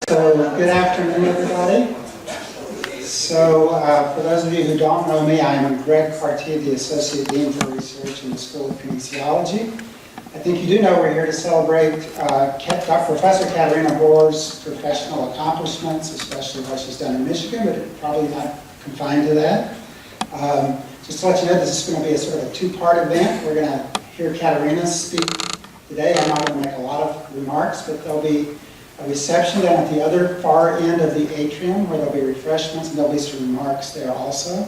So, good afternoon, everybody. So, for those of you who don't know me, I'm Greg Cartier, the Associate Dean for Research in the School of Kinesiology. I think you do know we're here to celebrate Professor Katerina Bohr's professional accomplishments, especially what she's done in Michigan, but probably not confined to that. Just to let you know, this is going to be a sort of a two-part event. We're going to hear Katerina speak today. I'm not going to make a lot of remarks, but there'll be a reception down at the other far end of the atrium where there'll be refreshments and there'll be some remarks there also.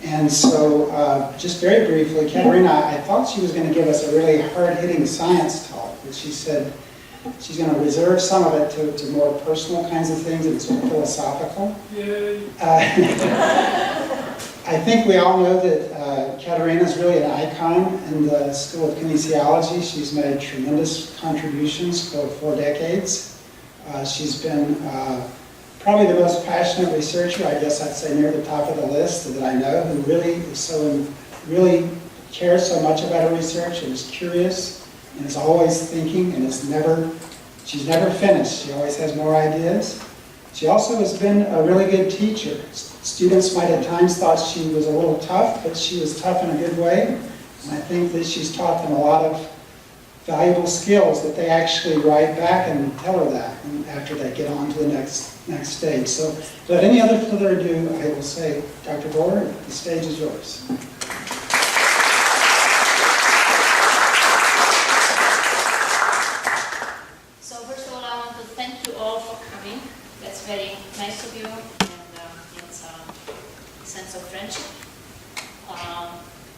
And so, just very briefly, Katerina, I thought she was going to give us a really hard-hitting science talk, but she said she's going to reserve some of it to more personal kinds of things and sort of philosophical. Yay. I think we all know that Katerina is really an icon in the School of Kinesiology. She's made tremendous contributions for 4 decades. She's been probably the most passionate researcher, I guess I'd say near the top of the list that I know, who really cares so much about her research and is curious and is always thinking and she's never finished. She always has more ideas. She also has been a really good teacher. Students might at times thought she was a little tough, but she was tough in a good way. And I think that she's taught them a lot of valuable skills that they actually write back and tell her that after they get on to the next stage. So without any other further ado, I will say, Dr. Bohr, the stage is yours. So first of all, I want to thank you all for coming. That's very nice of you, and it's a sense of friendship.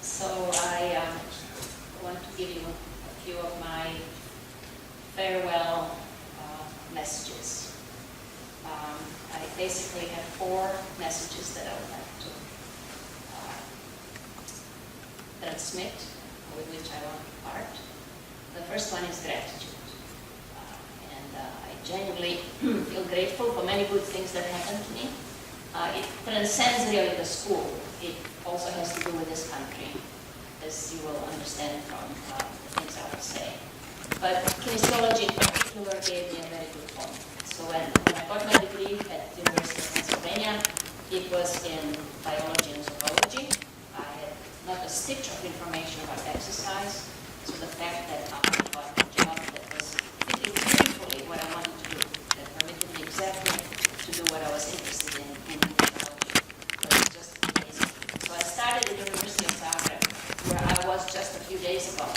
So I want to give you a few of my farewell messages. I basically have 4 messages that I would like to transmit, with which I want to part. The first one is gratitude. I genuinely feel grateful for many good things that happened to me. It transcends really the school. It also has to do with this country, as you will understand from the things I will say. But kinesiology in particular gave me a very good home. So when I got my degree at the University of Pennsylvania, it was in biology and zoology. I had not a stitch of information about exercise, so the fact that I got a job that was fitting beautifully what I wanted to do, that permitted me exactly to do what I was interested in biology, was just amazing. So I started at the University of Zagreb, where I was just a few days ago.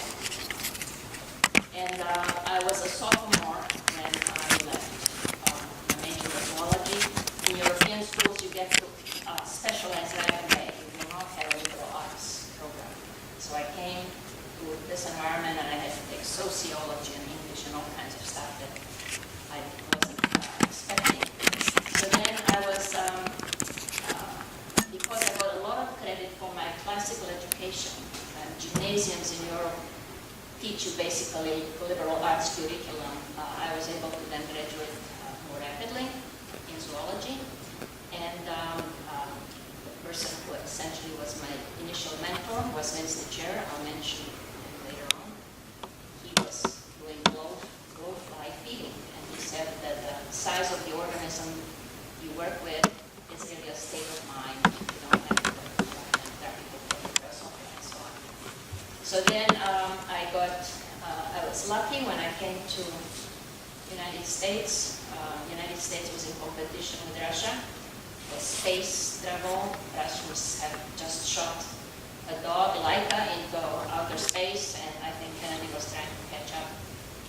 And I was a sophomore when I left. My major was zoology. In European schools, you get to specialize right away. You do not have a liberal arts program. So I came to this environment and I had to take sociology and English and all kinds of stuff that I wasn't expecting. So then I was, because I got a lot of credit for my classical education, gymnasiums in Europe teach you basically liberal arts curriculum. I was able to then graduate more rapidly in zoology. And the person who essentially was my initial mentor was Winston Chair. I'll mention him later on. He was doing blowfly feeding, and he said that the size of the organism you work with is really a state of mind. You don't have to work with and so on. So then I was lucky when I came to United States. United States was in competition with Russia for space travel. Russians have just shot a dog, Laika, into outer space, and I think Kennedy was trying to catch up.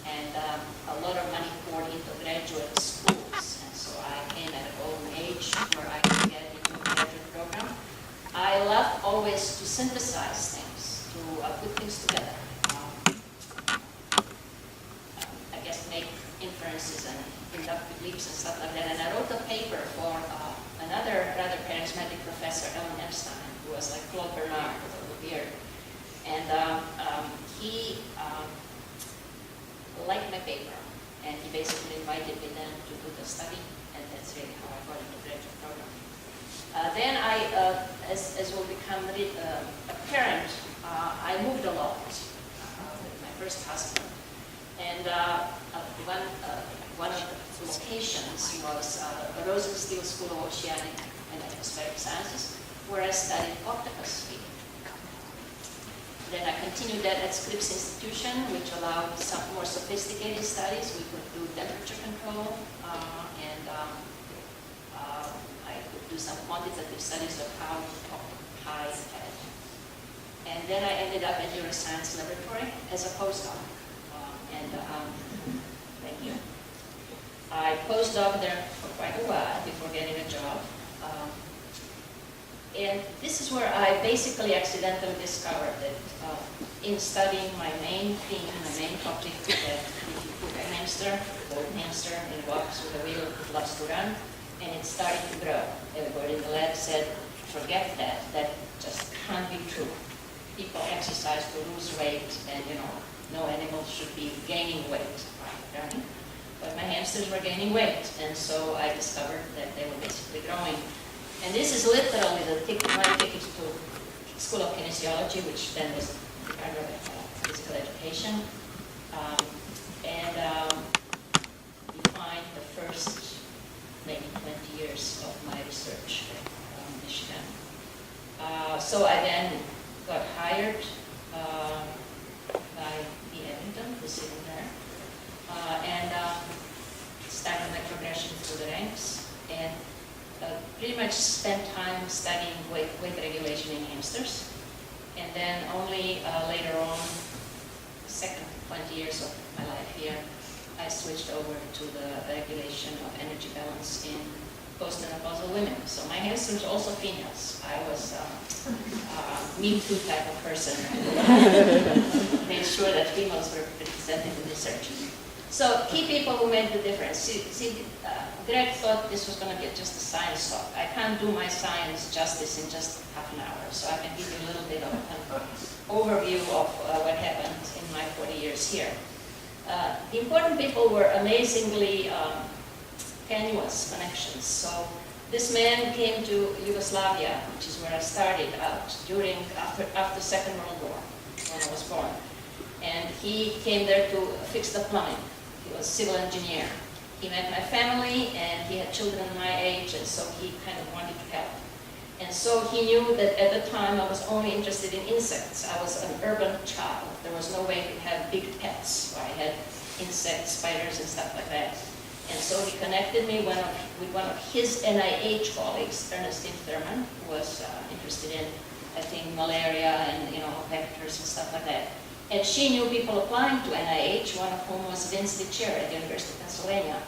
And a lot of money poured into graduate schools, and so I came at a golden age where I could get into a graduate program. I love always to synthesize things, to put things together. I guess make inferences and inductive leaps and stuff like that. And I wrote a paper for another rather charismatic professor, Ellen Epstein, who was like Claude Bernard with a little beard. And he liked my paper, and he basically invited me then to do the study, and that's really how I got into the graduate program. Then as will become apparent, I moved a lot with my first husband. And one of the locations was the Rosenstiel School of Oceanic and Atmospheric Sciences, where I studied octopus feeding. Then I continued that at Scripps Institution, which allowed some more sophisticated studies. We could do temperature control, and I could do some quantitative studies of how octopi fed. And then I ended up at Neuroscience Laboratory as a postdoc. Thank you. I postdoc there for quite a while before getting a job. And this is where I basically accidentally discovered that in studying my main theme, my main topic, that if you put a hamster, a golden hamster, in a box with a wheel, it loves to run, and it started to grow. Everybody in the lab said, forget that, that just can't be true. People exercise to lose weight, and no animal should be gaining weight by running. But my hamsters were gaining weight, and so I discovered that they were basically growing. And this is literally my ticket to School of Kinesiology, which then was Department of Physical Education. You find the first maybe 20 years of my research at Michigan. So I then got hired by the Eddington, who's sitting there, and started my progression through the ranks. And pretty much spent time studying weight regulation in hamsters. And then only later on, the second 20 years of my life here, I switched over to the regulation of energy balance in postmenopausal women. So my hamsters are also females. I was a Me Too type of person. Made sure that females were represented in research. So key people who made the difference. Greg thought this was going to be just a science talk. I can't do my science justice in just half an hour, so I can give you a little bit of an overview of what happened in my 40 years here. The important people were amazingly tenuous connections. So this man came to Yugoslavia, which is where I started out after Second World War, when I was born. And he came there to fix the plumbing. He was a civil engineer. He met my family, and he had children my age, and so he kind of wanted to help. And so he knew that at the time I was only interested in insects. I was an urban child. There was no way to have big pets. So I had insects, spiders, and stuff like that. And so he connected me with one of his NIH colleagues, Ernestine Thurman, who was interested in, I think, malaria and vectors and stuff like that. And she knew people applying to NIH, one of whom was Vince DiChier at the University of Pennsylvania.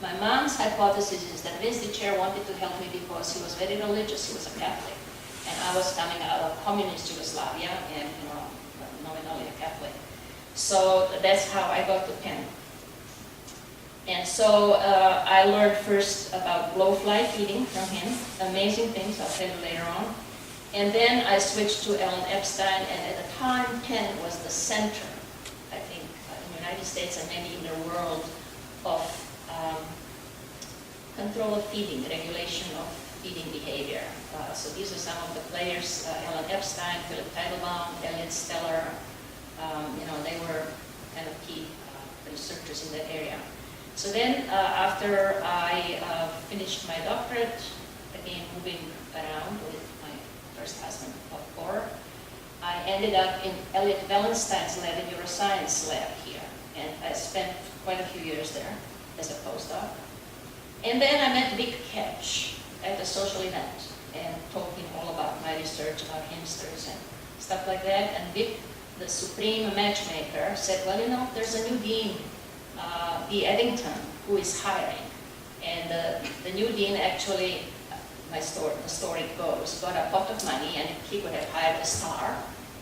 My mom's hypothesis is that Vince DiChier wanted to help me because he was very religious, he was a Catholic. And I was coming out of communist Yugoslavia and, nominally a Catholic. So that's how I got to Penn. And so I learned first about blowfly feeding from him. Amazing things, I'll tell you later on. And then I switched to Ellen Epstein, and at the time, Penn was the center, I think, in the United States and maybe in the world of control of feeding, regulation of feeding behavior. So these are some of the players, Ellen Epstein, Philip Teitelbaum, Elliot Steller. They were kind of key researchers in that area. So then, after I finished my doctorate, again moving around with first husband of four, I ended up in Elliot Wellenstein's lab, the neuroscience lab here, and I spent quite a few years there as a postdoc. And then I met Vic Ketch at a social event and talking all about my research about hamsters and stuff like that. And Vic, the supreme matchmaker, said, well, there's a new dean, the Eddington, who is hiring. And the new dean actually, the story goes, got a pot of money, and he could have hired a star,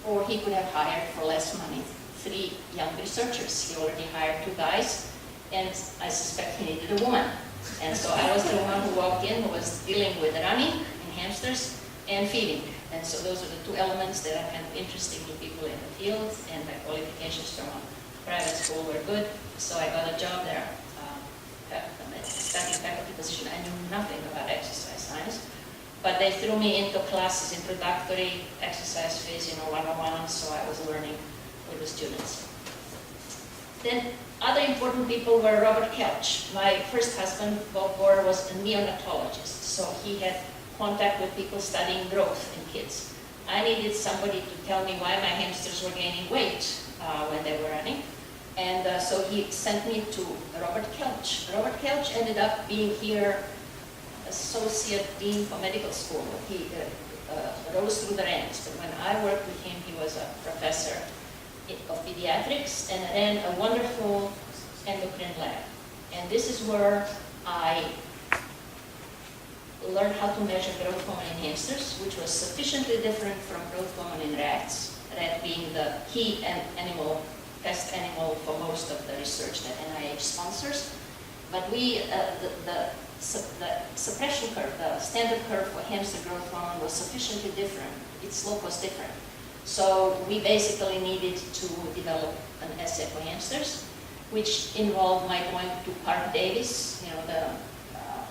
or he could have hired for less money 3 young researchers. He already hired 2 guys, and I suspect he needed a woman. And so I was the one who walked in, who was dealing with running in hamsters and feeding. And so those are the 2 elements that are kind of interesting to people in the field, and my qualifications from a private school were good, so I got a job there. Studying faculty position. I knew nothing about exercise science, but they threw me into classes, introductory exercise phase, 101, so I was learning with the students. Then other important people were Robert Kelch. My first husband, Bob Bohr, was a neonatologist, so he had contact with people studying growth in kids. I needed somebody to tell me why my hamsters were gaining weight when they were running. And so he sent me to Robert Kelch. Robert Kelch ended up being here Associate Dean for Medical School. He rose through the ranks, but when I worked with him, he was a professor of pediatrics and ran a wonderful endocrine lab. And this is where I learned how to measure growth hormone in hamsters, which was sufficiently different from growth hormone in rats, rat being the key test animal for most of the research that NIH sponsors. But the suppression curve, the standard curve for hamster growth hormone was sufficiently different. Its slope was different. So we basically needed to develop an assay for hamsters, which involved my going to Park Davis,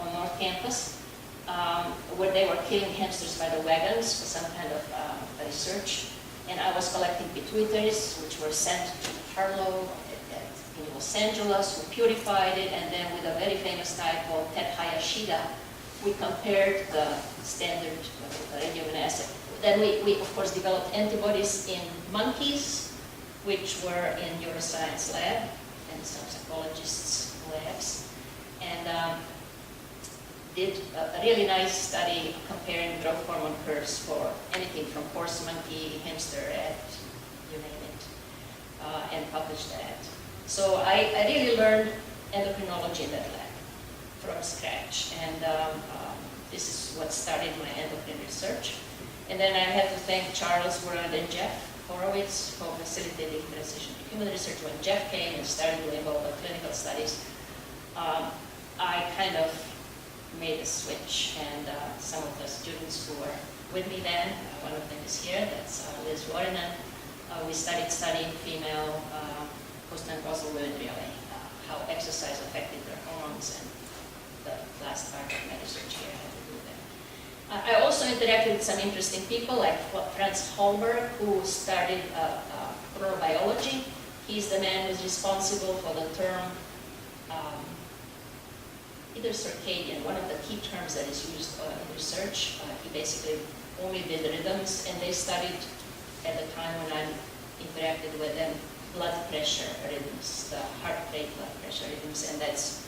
on North Campus, where they were killing hamsters by the wagons for some kind of research. And I was collecting pituitaries, which were sent to Harlow in Los Angeles, who purified it, and then with a very famous guy called Ted Hayashida, we compared the standard radioimmunoassay. Then we of course developed antibodies in monkeys, which were in neuroscience lab and some psychologists' labs, and did a really nice study comparing growth hormone curves for anything from horse, monkey, hamster, rat, you name it, and published that. So I really learned endocrinology in that lab from scratch, and this is what started my endocrine research. And then I have to thank Charles Wood and Jeff Horowitz for facilitating transition to human research. When Jeff came and started doing all the clinical studies, I kind of made a switch, and some of the students who were with me then, one of them is here, that's Liz Warinen. We started studying female postmenopausal women really, how exercise affected their hormones, and the last part of my research here had to do that. I also interacted with some interesting people like Franz Holberg, who started chronobiology. He's the man who's responsible for the term either circadian, one of the key terms that is used in research. He basically only did rhythms, and they studied at the time when I interacted with them blood pressure rhythms, the heart rate blood pressure rhythms, and that's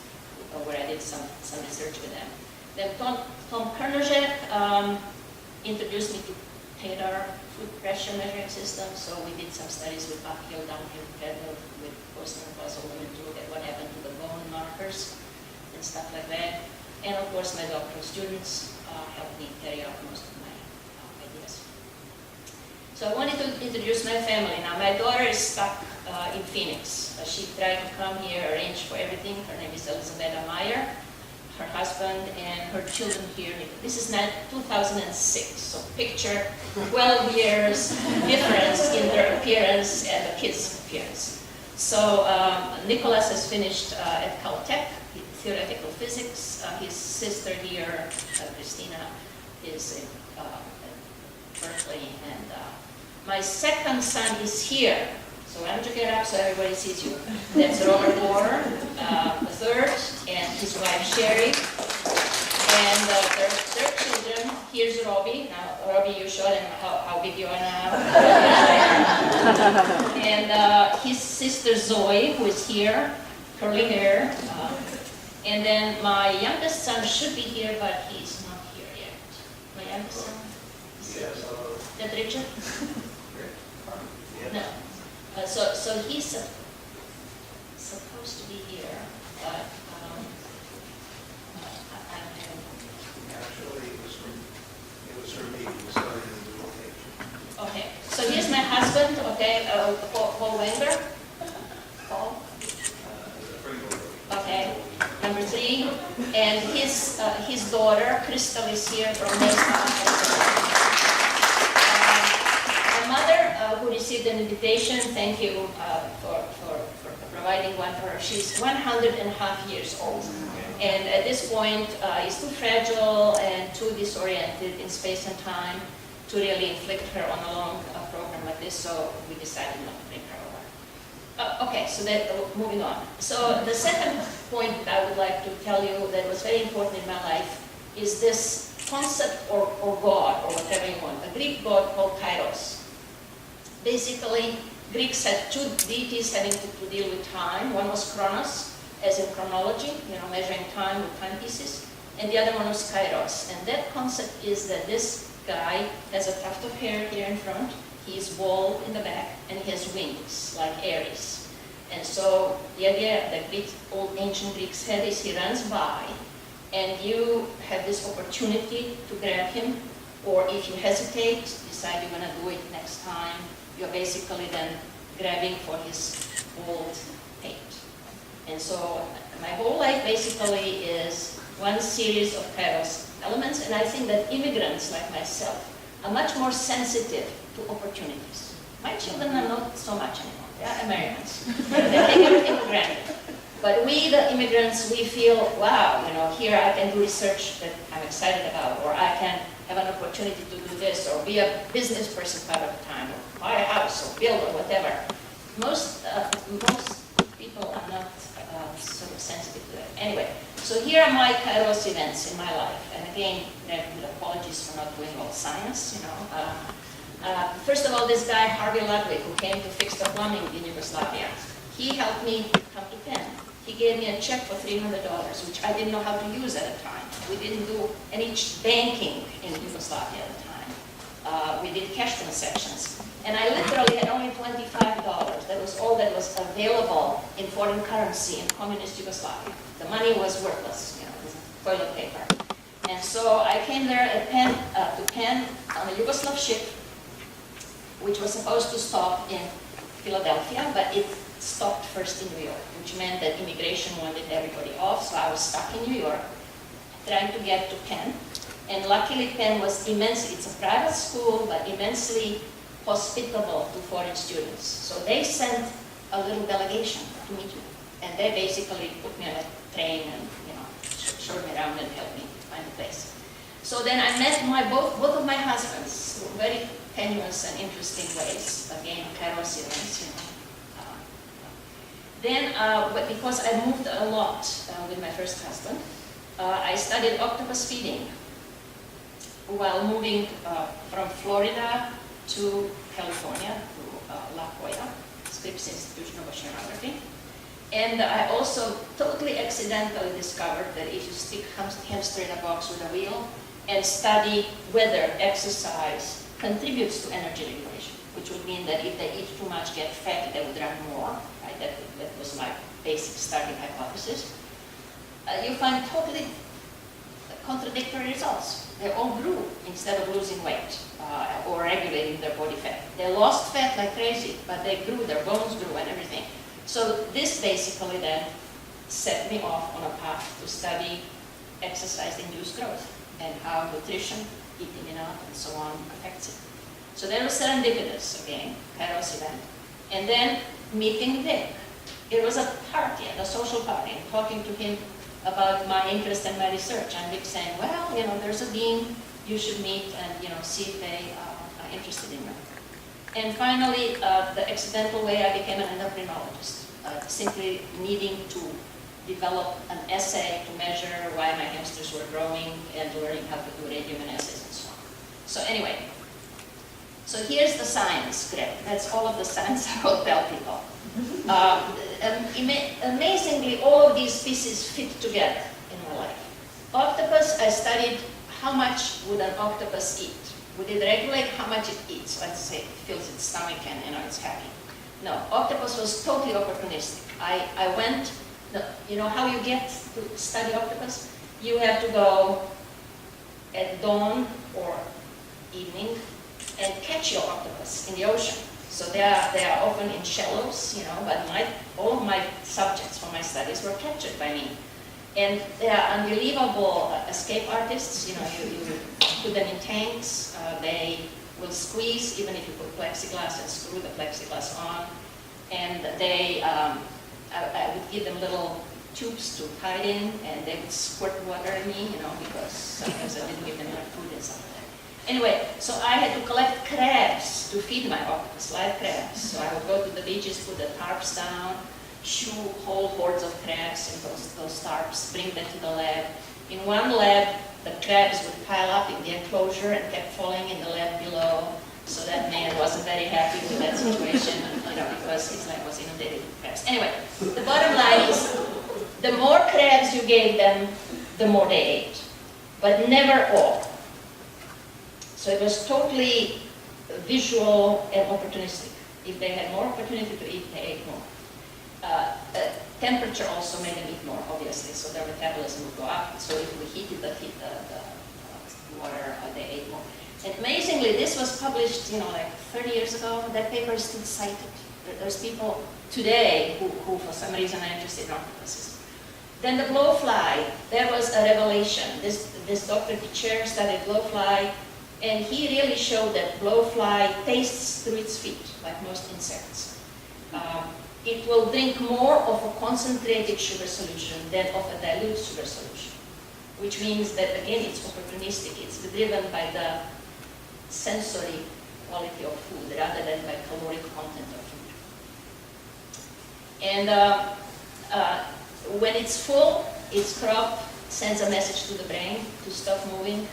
where I did some research with them. Then Tom Kernojek introduced me to TADAR food pressure measuring system, so we did some studies with uphill, downhill, treadmill with postmenopausal women to look at what happened to the bone markers and stuff like that. And of course my doctoral students helped me carry out most of my ideas. So I wanted to introduce my family. Now my daughter is stuck in Phoenix. She tried to come here, arrange for everything. Her name is Elizabeth Meyer. Her husband and her children here. This is 2006, so picture 12 years difference in their appearance and the kids' appearance. So Nicholas has finished at Caltech, theoretical physics. His sister here, Christina, is in Berkeley, and my second son is here. So why don't you get up so everybody sees you? That's Robert Bohr, the third, and his wife Sherry, and their children. Here's Robbie. Now, Robbie, you show them how big you are now. And his sister Zoe, who is here, curly hair. And then my youngest son should be here, but he's not here yet. My youngest son? Is that Richard? No. So he's supposed to be here, but Actually, it was her meeting, started in the location. okay. So here's my husband, okay, Paul Wenger. Paul. Okay, number 3, and his daughter Crystal is here from Mesa. Mother who received an invitation, thank you for providing one for her. She's 100.5 years old, and at this point is too fragile and too disoriented in space and time to really inflict her on a long program like this, so we decided not to bring her over. Okay, so that, moving on. So the second point I would like to tell you that was very important in my life is this concept or god, or whatever you want, a Greek god called Kairos. Basically, Greeks had two deities having to deal with time. One was Kronos, as in chronology, measuring time with timepieces, and the other one was Kairos. And that concept is that this guy has a tuft of hair here in front, he is bald in the back, and he has wings, like Ares. And so the idea that old ancient Greeks had is he runs by, and you have this opportunity to grab him, or if you hesitate, decide you're going to do it next time, you're basically then grabbing for his bald pate. And so my whole life basically is one series of Kairos elements, and I think that immigrants like myself are much more sensitive to opportunities. My children are not so much anymore. They are Americans. They take everything for granted. But we, the immigrants, we feel, wow, here I can do research that I'm excited about, or I can have an opportunity to do this, or be a business person part of the time, or buy a house, or build, or whatever. Most people are not sort of sensitive to that. Anyway, so here are my Kairos events in my life. And again, with apologies for not doing all science, First of all, this guy, Harvey Ludwig, who came to fix the plumbing in Yugoslavia, he helped me come to Penn. He gave me a check for $300, which I didn't know how to use at the time. We didn't do any banking in Yugoslavia at the time. We did cash transactions. And I literally had only $25. That was all that was available in foreign currency in communist Yugoslavia. The money was worthless, it was toilet paper. And so I came there at to Penn on a Yugoslav ship, which was supposed to stop in Philadelphia, but it stopped first in New York, which meant that immigration wanted everybody off, so I was stuck in New York, trying to get to Penn. And luckily Penn was immensely, it's a private school, but immensely hospitable to foreign students. So they sent a little delegation to meet me. And they basically put me on a train and, showed me around and helped me find a place. So then I met both of my husbands, very tenuous and interesting ways, again, Kairos events, Then, because I moved a lot with my first husband, I studied octopus feeding while moving from Florida to California, to La Jolla, Scripps Institution of Oceanography. And I also totally accidentally discovered that if you stick hamster in a box with a wheel and study whether exercise contributes to energy regulation, which would mean that if they eat too much, get fat, they would run more. Right? That was my basic starting hypothesis. You find totally contradictory results. They all grew instead of losing weight or regulating their body fat. They lost fat like crazy, but they grew, their bones grew and everything. So this basically then set me off on a path to study exercise-induced growth and how nutrition, eating enough, and so on affects it. So that was serendipitous, again, Kairos event. And then meeting Vic. It was a party, a social party, and talking to him about my interest and my research. And Vic saying, well, there's a dean you should meet and, see if they are interested in you. And finally, the accidental way I became an endocrinologist, simply needing to develop an assay to measure why my hamsters were growing and learning how to do radioimmunoassays and so on. So anyway, so here's the science, Greg. That's all of the science I will tell people. Amazingly, all of these pieces fit together in my life. Octopus, I studied how much would an octopus eat. Would it regulate how much it eats? Let's say it fills its stomach and it's happy. No, octopus was totally opportunistic. I went, how you get to study octopus? You have to go at dawn or evening and catch your octopus in the ocean. So they are often in shallows, but all of my subjects for my studies were captured by me. And they are unbelievable escape artists. You put them in tanks. They will squeeze even if you put plexiglass and screw the plexiglass on. And I would give them little tubes to hide in, and they would squirt water at me, because sometimes I didn't give them enough food and stuff like that. Anyway, so I had to collect crabs to feed my octopus, live crabs. So I would go to the beaches, put the tarps down, shoo whole hordes of crabs in those tarps, bring them to the lab. In one lab, the crabs would pile up in the enclosure and kept falling in the lab below. So that man wasn't very happy with that situation, because his lab was inundated with crabs. Anyway, the bottom line is, the more crabs you gave them, the more they ate, but never all. So it was totally visual and opportunistic. If they had more opportunity to eat, they ate more. Temperature also made them eat more, obviously, so their metabolism would go up. So if we heated the water, they ate more. And amazingly, this was published, like 30 years ago. That paper is still cited. There's people today who for some reason are interested in octopuses. Then the blowfly, there was a revelation. This Dr. Picher studied blowfly, and he really showed that blowfly tastes through its feet, like most insects. It will drink more of a concentrated sugar solution than of a dilute sugar solution, which means that, again, it's opportunistic. It's driven by the sensory quality of food rather than by caloric content of food. And when it's full, its crop sends a message to the brain to stop moving.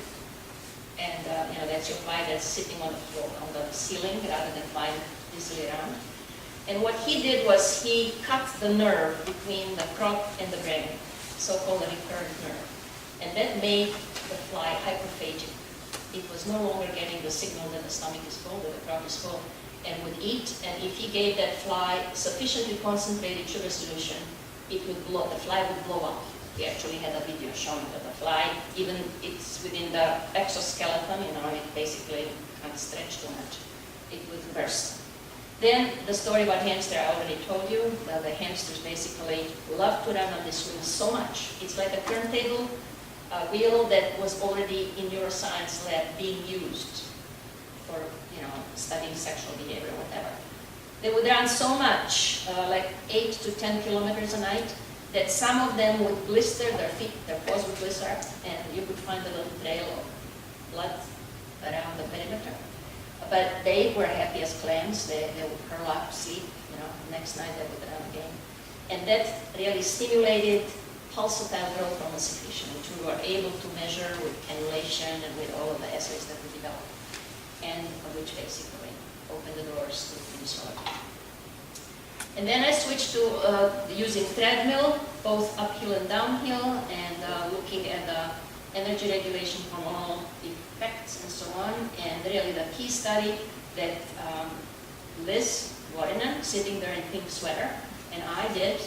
And that's your fly that's sitting on the floor, on the ceiling, rather than flying easily around. And what he did was he cut the nerve between the crop and the brain, so-called the recurrent nerve. And that made the fly hyperphagic. It was no longer getting the signal that the stomach is full, that the crop is full, and would eat. And if he gave that fly sufficiently concentrated sugar solution, the fly would blow up. He actually had a video showing that the fly, even it's within the exoskeleton, it basically can't stretch too much, it would burst. Then the story about hamster I already told you. The hamsters basically love to run on this wheel so much. It's like a turntable wheel that was already in neuroscience lab being used for studying sexual behavior or whatever. They would run so much, like 8 to 10 kilometers a night, that some of them would blister their feet, their paws would blister, and you could find a little trail of blood around the perimeter. But they were happy as clams. They would curl up, sleep, next night they would run again. And that really stimulated pulsatile growth hormone secretion, which we were able to measure with cannulation and with all of the assays that we developed, and which basically opened the doors to physiology. And then I switched to using treadmill, both uphill and downhill, and looking at the energy regulation, hormonal effects, and so on. And really the key study that Liz Warinen, sitting there in pink sweater, and I did,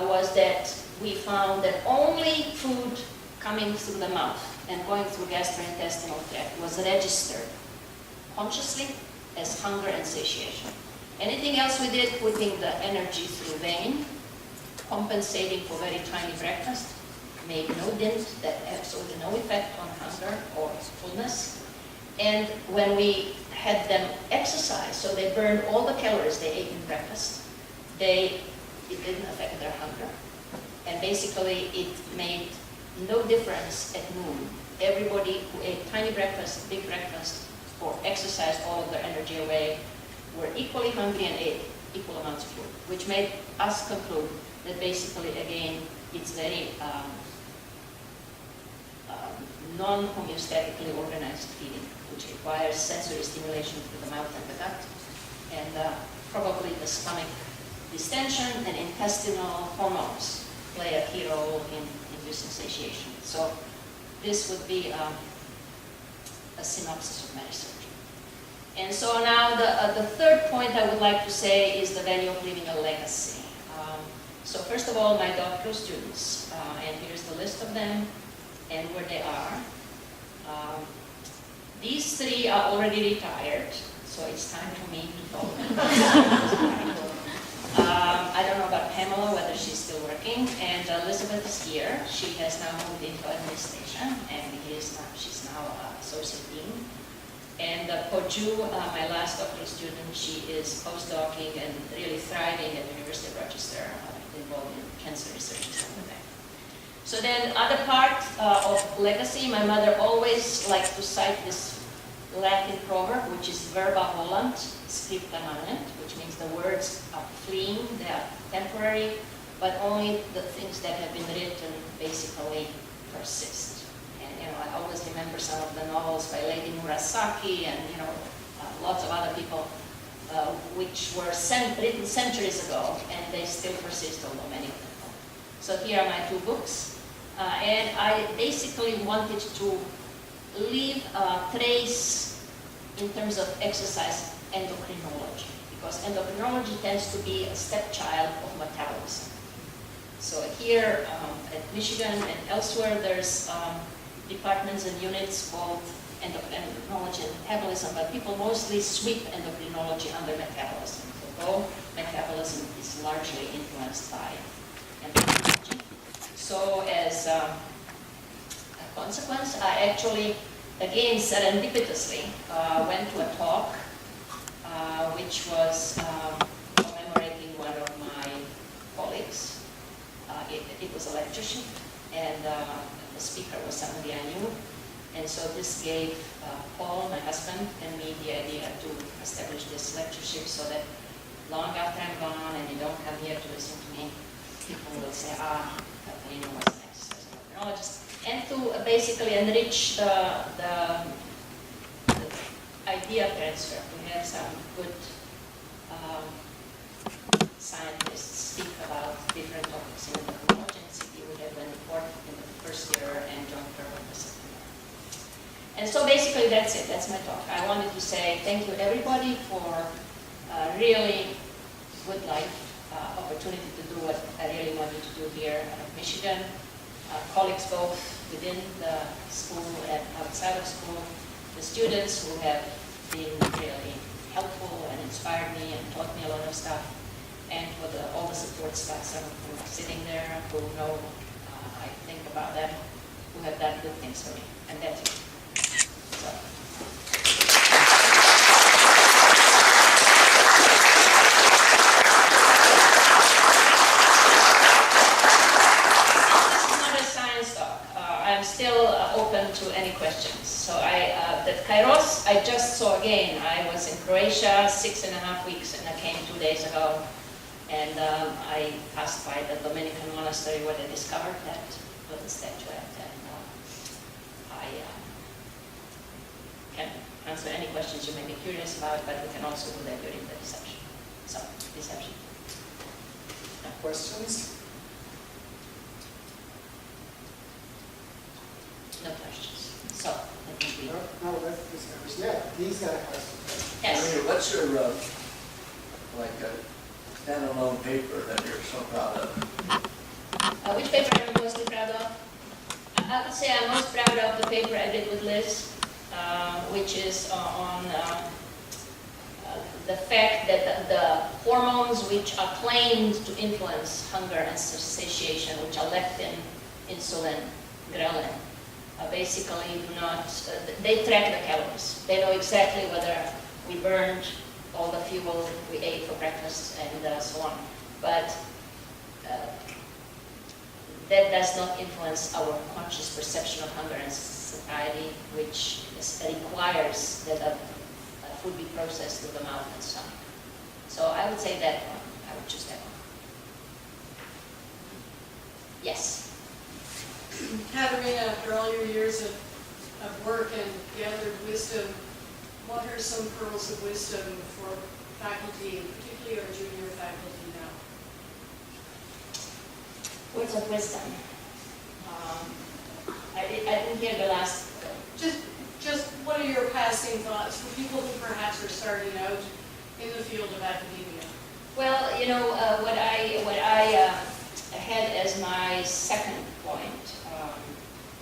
was that we found that only food coming through the mouth and going through gastrointestinal tract was registered consciously as hunger and satiation. Anything else we did, putting the energy through vein, compensating for very tiny breakfast, made no dent, that absolutely no effect on hunger or fullness. And when we had them exercise, so they burned all the calories they ate in breakfast, it didn't affect their hunger. And basically it made no difference at noon. Everybody who ate tiny breakfast, big breakfast, or exercised all of their energy away were equally hungry and ate equal amounts of food, which made us conclude that basically, again, it's very non-homeostatically organized feeding, which requires sensory stimulation through the mouth and the gut, and probably the stomach distension and intestinal hormones play a key role in inducing satiation. So this would be a synopsis of my research. And so now the third point I would like to say is the value of leaving a legacy. So first of all, my doctoral students, and here's the list of them and where they are. These three are already retired, so it's time for me to talk. I don't know about Pamela, whether she's still working, and Elizabeth is here. She has now moved into administration, and she's now associate dean. And Poju, my last doctoral student, she is postdocing and really thriving at the University of Rochester, involved in cancer research and stuff like that. So then, other part of legacy, my mother always liked to cite this Latin proverb, which is verba volant, scripta manent, which means the words are fleeing, they are temporary, but only the things that have been written basically persist. And I always remember some of the novels by Lady Murasaki and lots of other people, which were written centuries ago, and they still persist, although many of them don't. So here are my two books, and I basically wanted to leave a trace in terms of exercise endocrinology, because endocrinology tends to be a stepchild of metabolism. So here at Michigan and elsewhere, there's departments and units called endocrinology and metabolism, but people mostly sweep endocrinology under metabolism. Although metabolism is largely influenced by endocrinology. So as a consequence, I actually, again serendipitously, went to a talk which was commemorating one of my colleagues. It was a lectureship, and the speaker was somebody I knew. And so this gave Paul, my husband, and me the idea to establish this lectureship so that long after I'm gone and you don't come here to listen to me, people will say, Katarina was an exercise endocrinologist. And to basically enrich the idea transfer. We have some good scientists speak about different topics in endocrinology, and CP we have an report in the first year and John Kerwin the second year. And so basically that's it, that's my talk. I wanted to say thank you everybody for really good life opportunity to do what I really wanted to do here at Michigan. Colleagues both within the school and outside of school, the students who have been really helpful and inspired me and taught me a lot of stuff, and for all the support staff, some of whom are sitting there, who know I think about them, who have done good things for me, and that's it. So. I'm still open to any questions. So the Kairos, I just saw again. I was in Croatia 6.5 weeks, and I came 2 days ago. And I passed by the Dominican monastery where they discovered that little statuette. And I can answer any questions you may be curious about, but we can also do that during the reception. So, reception. Questions? No questions. So, let me read. No, that's yeah. He's got a question. Yes. What's your, standalone paper that you're so proud of? Which paper am I mostly proud of? I would say I'm most proud of the paper I did with Liz, which is on the fact that the hormones which are claimed to influence hunger and satiation, which are leptin, insulin, ghrelin, basically do not, they track the calories. They know exactly whether we burned all the fuel we ate for breakfast and so on. But that does not influence our conscious perception of hunger and satiety, which requires that the food be processed through the mouth and stomach. So I would say that one. I would choose that one. Yes. Katarina, after all your years of work and gathered wisdom, what are some pearls of wisdom for faculty, and particularly our junior faculty now? Words of wisdom. I didn't hear the last. Just what are your passing thoughts for people who perhaps are starting out in the field of academia? Well, what I had as my second point,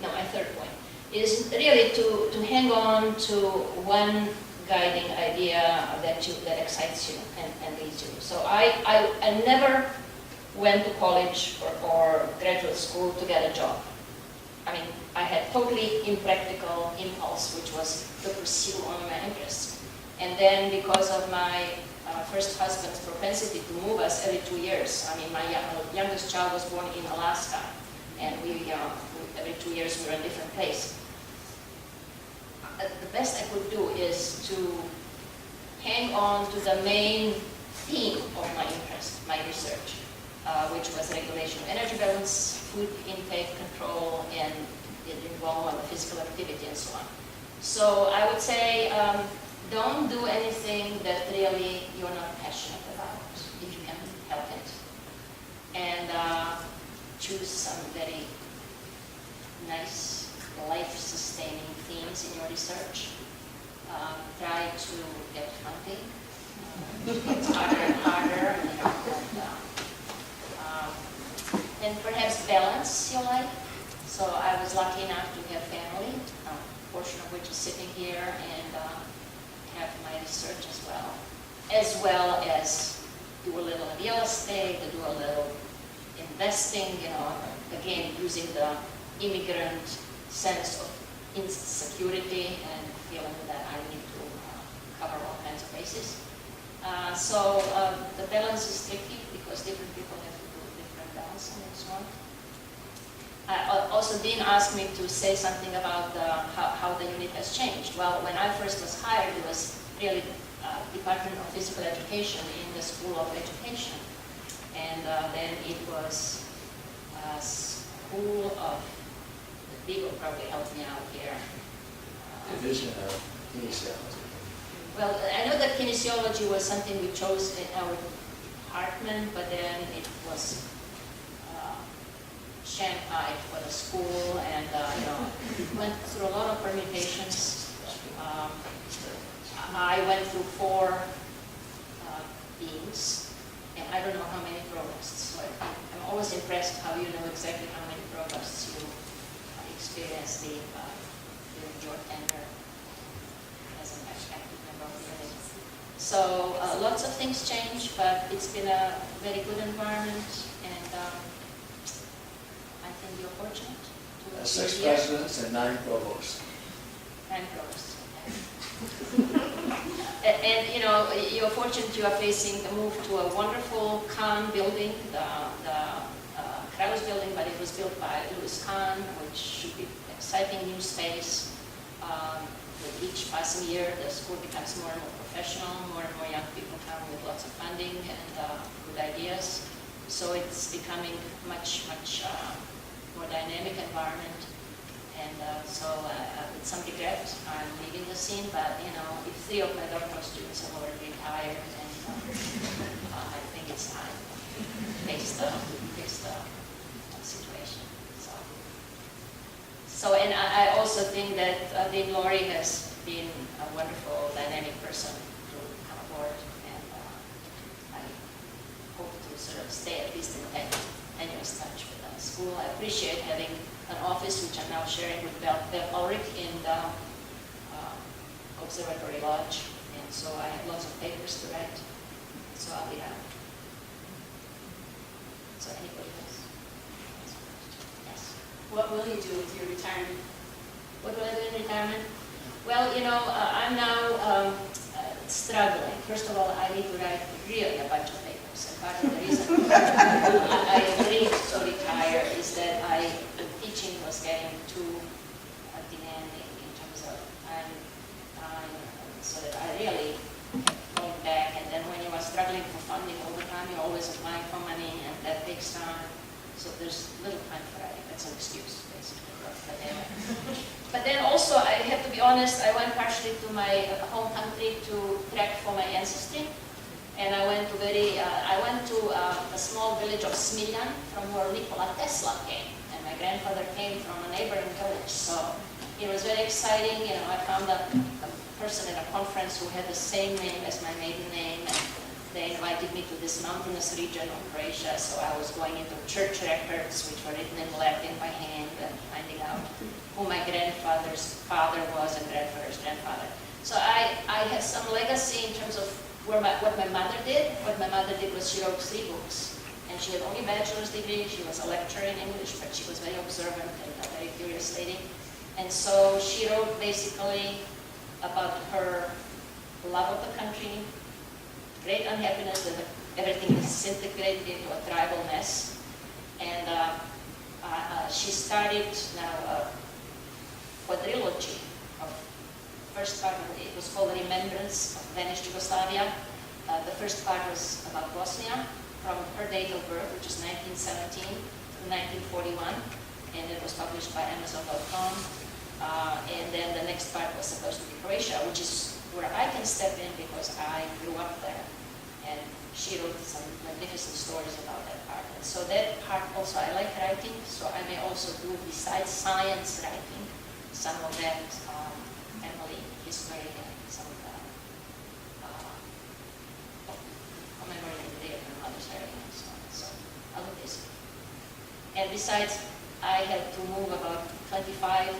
my third point, is really to hang on to one guiding idea that excites you and leads you. So I never went to college or graduate school to get a job. I mean, I had totally impractical impulse, which was to pursue only my interests. And then because of my first husband's propensity to move us every 2 years, I mean, my youngest child was born in Alaska, and we every 2 years we were in a different place. the best I could do is to hang on to the main theme of my interest, my research, which was regulation of energy balance, food intake control, and it involved physical activity and so on. So I would say don't do anything that really you're not passionate about, if you can help it. And choose some very nice, life-sustaining themes in your research. Try to get funding. It's harder and harder, and perhaps balance your life. So I was lucky enough to have family, a portion of which is sitting here, and have my research as well as do a little real estate, do a little investing, again, using the immigrant sense of insecurity and feeling that I need to cover all kinds of bases. So the balance is tricky because different people have to do different balancing and so on. Also, Dean asked me to say something about how the unit has changed. Well, when I first was hired, it was really Department of Physical Education in the School of Education. And then it was School of, Dee will probably help me out here. Division of kinesiology. Well, I know that kinesiology was something we chose in our department, but then it was Shanghai for the school, and went through a lot of permutations. I went through 4 deans, and I don't know how many provosts. So I'm always impressed how you know exactly how many provosts you experienced during your tenure as an active member of the unit. So lots of things change, but it's been a very good environment, and I think you're fortunate to 6 be here. presidents and 9 provosts. 9 provosts. And you're fortunate you are facing a move to a wonderful Kahn building, the Krauss building, but it was built by Louis Kahn, which should be an exciting new space. With each passing year, the school becomes more and more professional, more and more young people come with lots of funding and good ideas. So it's becoming much more dynamic environment. And so with some regret, I'm leaving the scene, but if 3 of my doctoral students have already retired, and I think it's time to face the situation. So and I also think that Dean Laurie has been a wonderful, dynamic person to come aboard, and I hope to sort of stay at least in tenuous touch with the school. I appreciate having an office, which I'm now sharing with Beth Ulrich in the Observatory Lodge, and so I have lots of papers to write, so I'll be around. So anybody else? Yes. What will you do with your retirement? What will I do in retirement? Well, I'm now struggling. First of all, I need to write really a bunch of papers, and part of the reason I agreed to retire is that the teaching was getting too demanding in terms of time, so that I really kept going back. And then when you are struggling for funding all the time, you're always applying for money, and that takes time. So there's little time for writing. That's an excuse, basically. But then also, I have to be honest, I went partially to my home country to track for my ancestry. And I went to a small village of Smiljan, from where Nikola Tesla came. And my grandfather came from a neighboring village. So it was very exciting. I found a person at a conference who had the same name as my maiden name. And they invited me to this mountainous region of Croatia. So I was going into church records, which were written in Latin by hand, and finding out who my grandfather's father was and grandfather's grandfather. So I have some legacy in terms of what my mother did. What my mother did was she wrote 3 books. And she had only a bachelor's degree. She was a lecturer in English, but she was very observant and a very curious lady. And so she wrote basically about her love of the country, great unhappiness that everything is disintegrated into a tribal mess. And she started now a quadrilogy of first part, it was called Remembrance of Vanished Yugoslavia. The first part was about Bosnia, from her date of birth, which is 1917 to 1941, and it was published by Amazon.com. And then the next part was supposed to be Croatia, which is where I can step in because I grew up there. And she wrote some magnificent stories about that part. And so that part also, I like writing, so I may also do, besides science writing, some of that family history and some of the commemorating the day of my mother's wedding and so on. So I'll do this. And besides, I had to move about 25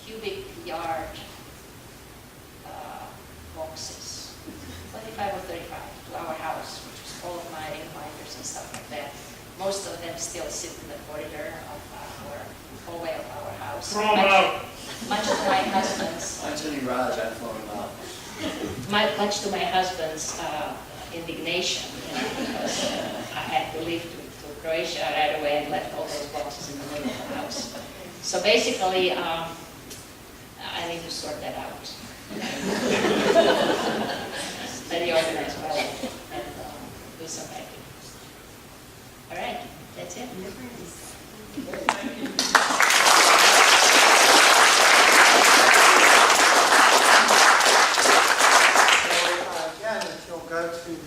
cubic yard boxes, 25 or 35, to our house, which was full of my binders and stuff like that. Most of them still sit in the corridor of our hallway of our house. Throw 'em out. Much to my husband's, Mine's in the garage, I throw them out. much to my husband's indignation, because I had to leave to Croatia right away and left all those boxes in the middle of the house. So basically, I need to sort that out. Very organized, well, and do some writing. All right, that's it. Again, if you'll go to the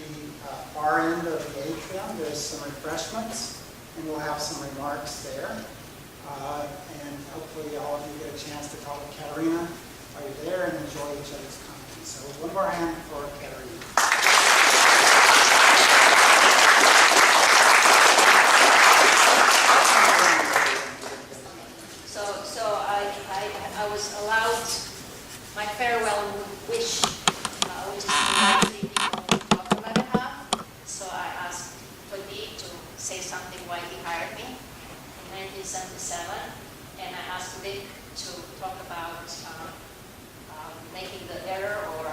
far end of the atrium, there's some refreshments, and we'll have some remarks there. And hopefully all of you get a chance to talk to Katerina while you're there and enjoy each other's company. So one more hand for Katerina. So I was allowed my farewell wish, which is to invite the people to talk on my behalf. So I asked Toby to say something why he hired me in 1977, and I asked Vic to talk about making the error or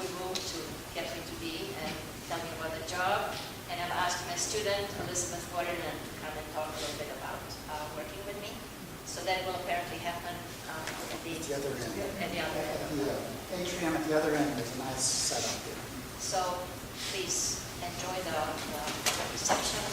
good move to get me to be and tell me about the job. And I've asked my student, Elizabeth Gordon, to come and talk a little bit about working with me. So that will apparently happen at The other end. At the other end. The atrium at the other end, there's a nice setup here. So please enjoy the reception